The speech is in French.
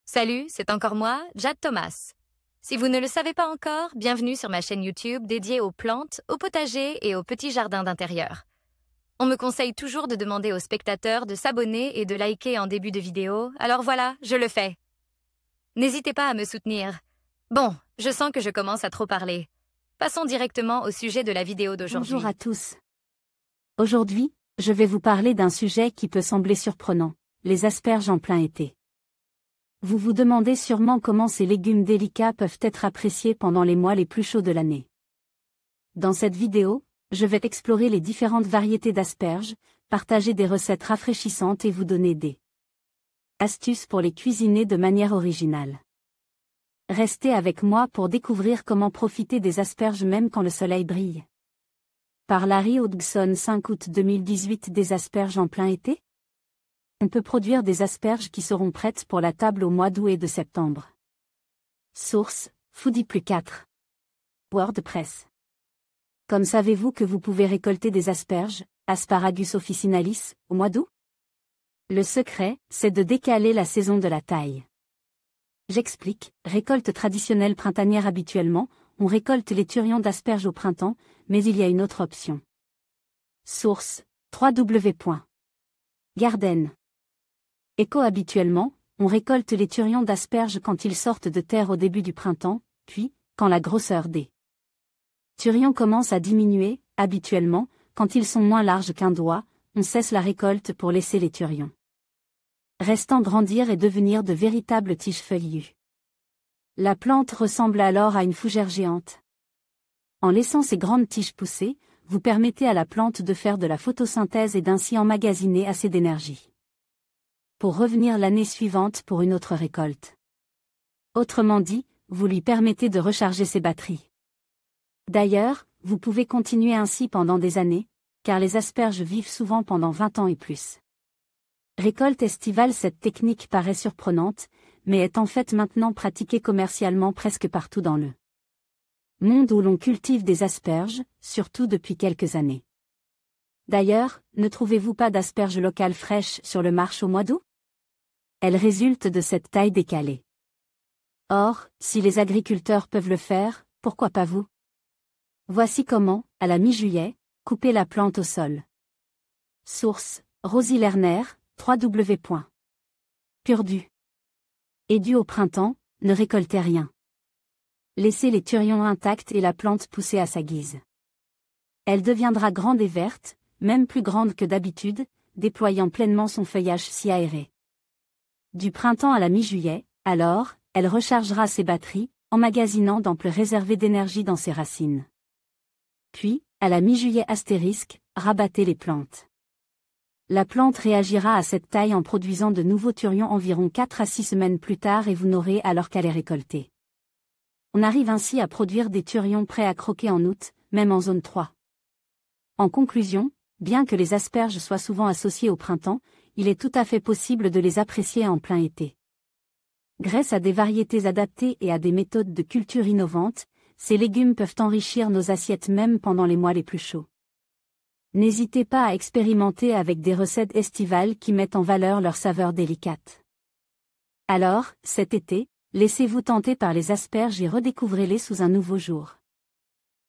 Salut, c'est encore moi, Jade Thomas. Si vous ne le savez pas encore, bienvenue sur ma chaîne YouTube dédiée aux plantes, aux potagers et aux petits jardins d'intérieur. On me conseille toujours de demander aux spectateurs de s'abonner et de liker en début de vidéo, alors voilà, je le fais. N'hésitez pas à me soutenir. Bon, je sens que je commence à trop parler. Passons directement au sujet de la vidéo d'aujourd'hui. Bonjour à tous. Aujourd'hui, je vais vous parler d'un sujet qui peut sembler surprenant, les asperges en plein été. Vous vous demandez sûrement comment ces légumes délicats peuvent être appréciés pendant les mois les plus chauds de l'année. Dans cette vidéo, je vais explorer les différentes variétés d'asperges, partager des recettes rafraîchissantes et vous donner des astuces pour les cuisiner de manière originale. Restez avec moi pour découvrir comment profiter des asperges même quand le soleil brille. Par Larry Hodgson, 5 août 2018. Des asperges en plein été? On peut produire des asperges qui seront prêtes pour la table au mois d'août et de septembre. Source, Foodie+4. WordPress. Comme savez-vous que vous pouvez récolter des asperges, Asparagus officinalis, au mois d'août? Le secret, c'est de décaler la saison de la taille. J'explique, récolte traditionnelle printanière habituellement, on récolte les turions d'asperges au printemps, mais il y a une autre option. Source, www.garden. Éco habituellement, on récolte les turions d'asperges quand ils sortent de terre au début du printemps, puis, quand la grosseur des turions commence à diminuer, habituellement, quand ils sont moins larges qu'un doigt, on cesse la récolte pour laisser les turions restant grandir et devenir de véritables tiges feuillues. La plante ressemble alors à une fougère géante. En laissant ces grandes tiges pousser, vous permettez à la plante de faire de la photosynthèse et d'ainsi emmagasiner assez d'énergie pour revenir l'année suivante pour une autre récolte. Autrement dit, vous lui permettez de recharger ses batteries. D'ailleurs, vous pouvez continuer ainsi pendant des années, car les asperges vivent souvent pendant 20 ans et plus. Récolte estivale. Cette technique paraît surprenante, mais est en fait maintenant pratiquée commercialement presque partout dans le monde où l'on cultive des asperges, surtout depuis quelques années. D'ailleurs, ne trouvez-vous pas d'asperges locales fraîches sur le marché au mois d'août? Elles résultent de cette taille décalée. Or, si les agriculteurs peuvent le faire, pourquoi pas vous? Voici comment, à la mi-juillet, couper la plante au sol. Source, Rosie Lerner, www.purdu. Et dû au printemps, ne récoltez rien. Laissez les turions intacts et la plante pousser à sa guise. Elle deviendra grande et verte, même plus grande que d'habitude, déployant pleinement son feuillage si aéré. Du printemps à la mi-juillet, alors, elle rechargera ses batteries, emmagasinant d'amples réserves d'énergie dans ses racines. Puis, à la mi-juillet astérisque, rabattez les plantes. La plante réagira à cette taille en produisant de nouveaux turions environ 4 à 6 semaines plus tard et vous n'aurez alors qu'à les récolter. On arrive ainsi à produire des turions prêts à croquer en août, même en zone 3. En conclusion, bien que les asperges soient souvent associées au printemps, il est tout à fait possible de les apprécier en plein été. Grâce à des variétés adaptées et à des méthodes de culture innovantes, ces légumes peuvent enrichir nos assiettes même pendant les mois les plus chauds. N'hésitez pas à expérimenter avec des recettes estivales qui mettent en valeur leurs saveurs délicates. Alors, cet été, laissez-vous tenter par les asperges et redécouvrez-les sous un nouveau jour.